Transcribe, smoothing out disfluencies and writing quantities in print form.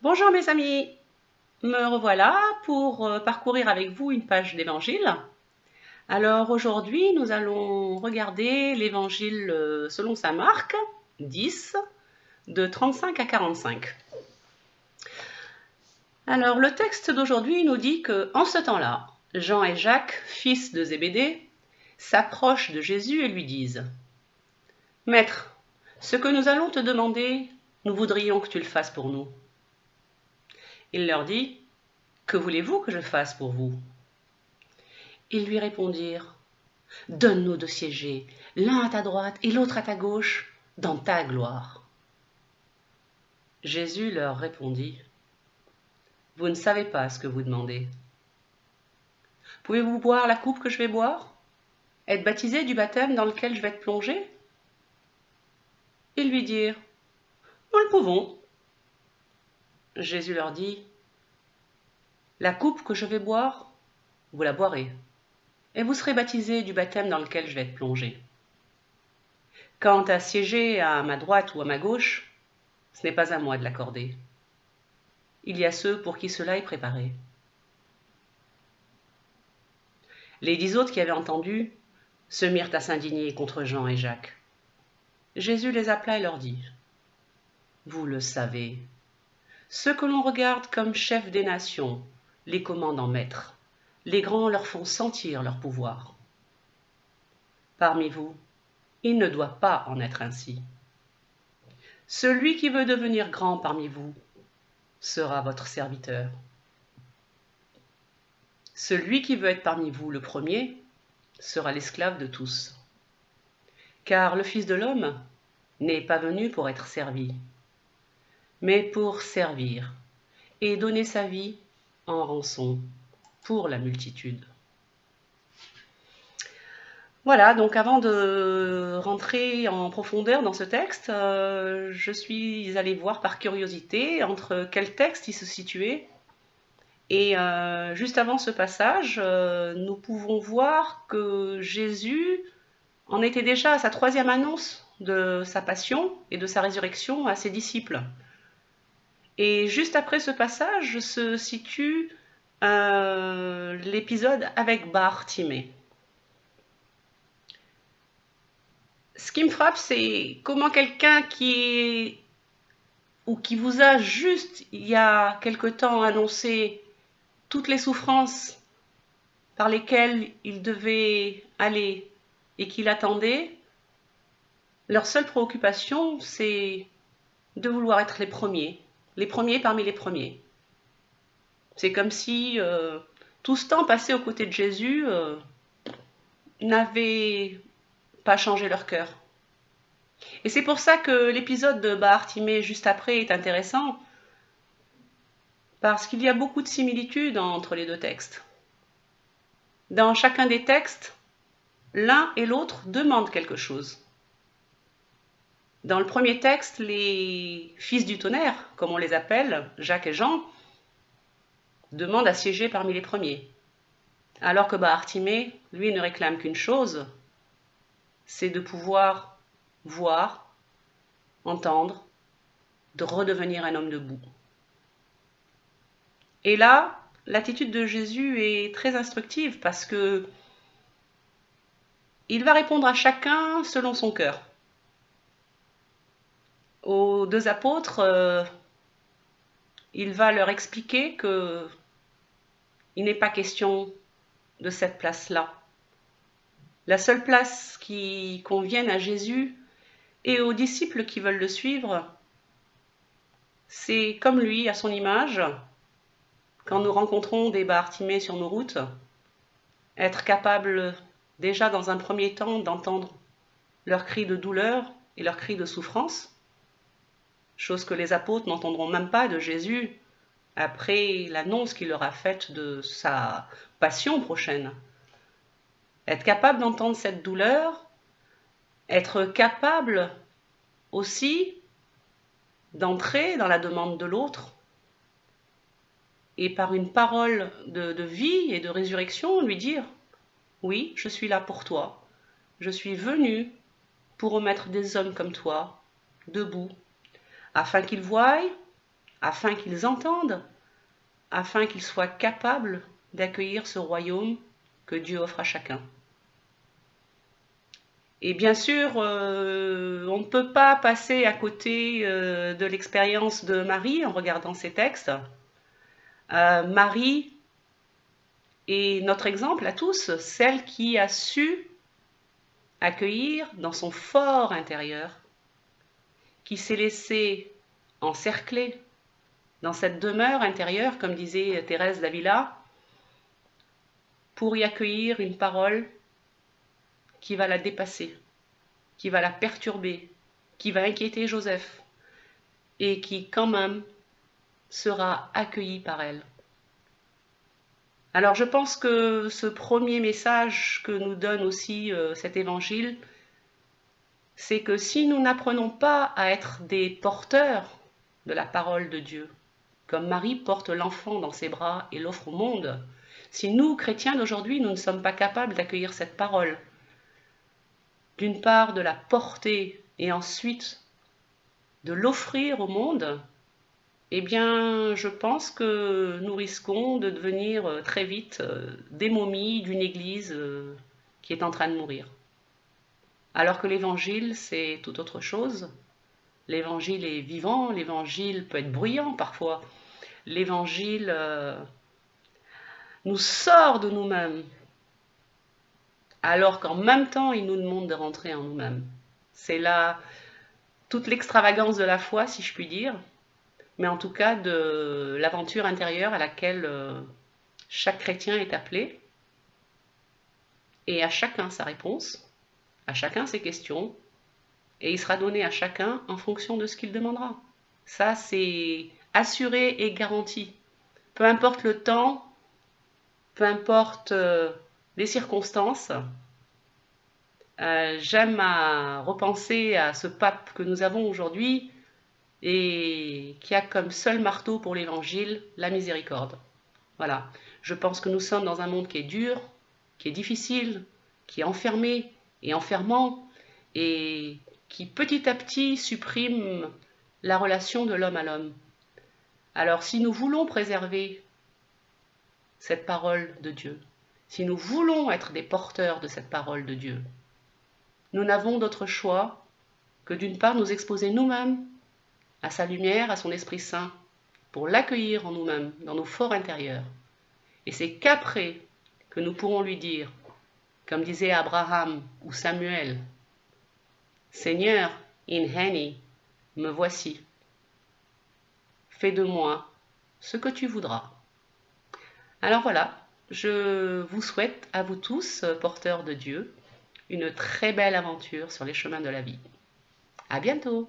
Bonjour mes amis, me revoilà pour parcourir avec vous une page d'évangile. Alors aujourd'hui, nous allons regarder l'évangile selon saint Marc 10, de 35 à 45. Alors le texte d'aujourd'hui nous dit que en ce temps-là, Jean et Jacques, fils de Zébédée, s'approchent de Jésus et lui disent: Maître, ce que nous allons te demander, nous voudrions que tu le fasses pour nous. Il leur dit: Que voulez-vous que je fasse pour vous? Ils lui répondirent: Donne-nous de siéger, l'un à ta droite et l'autre à ta gauche, dans ta gloire. Jésus leur répondit: Vous ne savez pas ce que vous demandez. Pouvez-vous boire la coupe que je vais boire? Être baptisé du baptême dans lequel je vais être plongé? Ils lui dirent: Nous le pouvons. Jésus leur dit: La coupe que je vais boire, vous la boirez, et vous serez baptisés du baptême dans lequel je vais être plongé. Quant à siéger à ma droite ou à ma gauche, ce n'est pas à moi de l'accorder. Il y a ceux pour qui cela est préparé. Les 10 autres qui avaient entendu se mirent à s'indigner contre Jean et Jacques. Jésus les appela et leur dit: Vous le savez, ceux que l'on regarde comme chefs des nations les commandent en maîtres. Les grands leur font sentir leur pouvoir. Parmi vous, il ne doit pas en être ainsi. Celui qui veut devenir grand parmi vous sera votre serviteur. Celui qui veut être parmi vous le premier sera l'esclave de tous. Car le Fils de l'homme n'est pas venu pour être servi, mais pour servir et donner sa vie en rançon pour la multitude. Voilà, donc avant de rentrer en profondeur dans ce texte, je suis allée voir par curiosité entre quels textes il se situait. Et juste avant ce passage, nous pouvons voir que Jésus en était déjà à sa 3e annonce de sa passion et de sa résurrection à ses disciples. Et juste après ce passage se situe l'épisode avec Bartimée. Ce qui me frappe, c'est comment quelqu'un qui vous a juste il y a quelque temps annoncé toutes les souffrances par lesquelles il devait aller et qu'il attendait, leur seule préoccupation, c'est de vouloir être les premiers parmi les premiers. C'est comme si tout ce temps passé aux côtés de Jésus n'avait pas changé leur cœur. Et c'est pour ça que l'épisode de Bartimée juste après est intéressant, parce qu'il y a beaucoup de similitudes entre les deux textes. Dans chacun des textes, l'un et l'autre demandent quelque chose. Dans le premier texte, les fils du tonnerre, comme on les appelle, Jacques et Jean, demandent à siéger parmi les premiers. Alors que Bartimée, lui, ne réclame qu'une chose, c'est de pouvoir voir, entendre, de redevenir un homme debout. Et là, l'attitude de Jésus est très instructive parce que il va répondre à chacun selon son cœur. Aux 2 apôtres, il va leur expliquer que il n'est pas question de cette place-là. La seule place qui convienne à Jésus et aux disciples qui veulent le suivre, c'est comme lui, à son image, quand nous rencontrons des Bartimée sur nos routes, être capable déjà dans un premier temps d'entendre leurs cris de douleur et leurs cris de souffrance, chose que les apôtres n'entendront même pas de Jésus après l'annonce qu'il leur a faite de sa passion prochaine. Être capable d'entendre cette douleur, être capable aussi d'entrer dans la demande de l'autre et par une parole de vie et de résurrection lui dire: oui, je suis là pour toi, je suis venu pour remettre des hommes comme toi debout, afin qu'ils voient afin qu'ils entendent, afin qu'ils soient capables d'accueillir ce royaume que Dieu offre à chacun. Et bien sûr, on ne peut pas passer à côté de l'expérience de Marie en regardant ces textes. Marie est notre exemple à tous, celle qui a su accueillir dans son fort intérieur, qui s'est laissée encercler dans cette demeure intérieure, comme disait Thérèse d'Avila, pour y accueillir une parole qui va la dépasser, qui va la perturber, qui va inquiéter Joseph, et qui quand même sera accueillie par elle. Alors je pense que ce premier message que nous donne aussi cet évangile, c'est que si nous n'apprenons pas à être des porteurs de la parole de Dieu, comme Marie porte l'enfant dans ses bras et l'offre au monde, si nous, chrétiens d'aujourd'hui, nous ne sommes pas capables d'accueillir cette parole, d'une part de la porter et ensuite de l'offrir au monde, eh bien, je pense que nous risquons de devenir très vite des momies d'une église qui est en train de mourir. Alors que l'évangile, c'est tout autre chose. L'évangile est vivant, l'évangile peut être bruyant parfois. L'évangile nous sort de nous-mêmes, alors qu'en même temps, il nous demande de rentrer en nous-mêmes. C'est là toute l'extravagance de la foi, si je puis dire, mais en tout cas de l'aventure intérieure à laquelle chaque chrétien est appelé, et à chacun sa réponse, à chacun ses questions, et il sera donné à chacun en fonction de ce qu'il demandera. Ça, c'est assuré et garanti. Peu importe le temps, peu importe les circonstances, j'aime à repenser à ce pape que nous avons aujourd'hui et qui a comme seul marteau pour l'évangile la miséricorde. Voilà, je pense que nous sommes dans un monde qui est dur, qui est difficile, qui est enfermé et enfermant, et qui petit à petit supprime la relation de l'homme à l'homme. Alors si nous voulons préserver cette parole de Dieu, si nous voulons être des porteurs de cette parole de Dieu, nous n'avons d'autre choix que d'une part nous exposer nous-mêmes à sa lumière, à son Esprit Saint, pour l'accueillir en nous-mêmes, dans nos forts intérieurs. Et c'est qu'après que nous pourrons lui dire, comme disait Abraham ou Samuel, Seigneur, inheni, me voici. Fais de moi ce que tu voudras. Alors voilà, je vous souhaite à vous tous, porteurs de Dieu, une très belle aventure sur les chemins de la vie. À bientôt!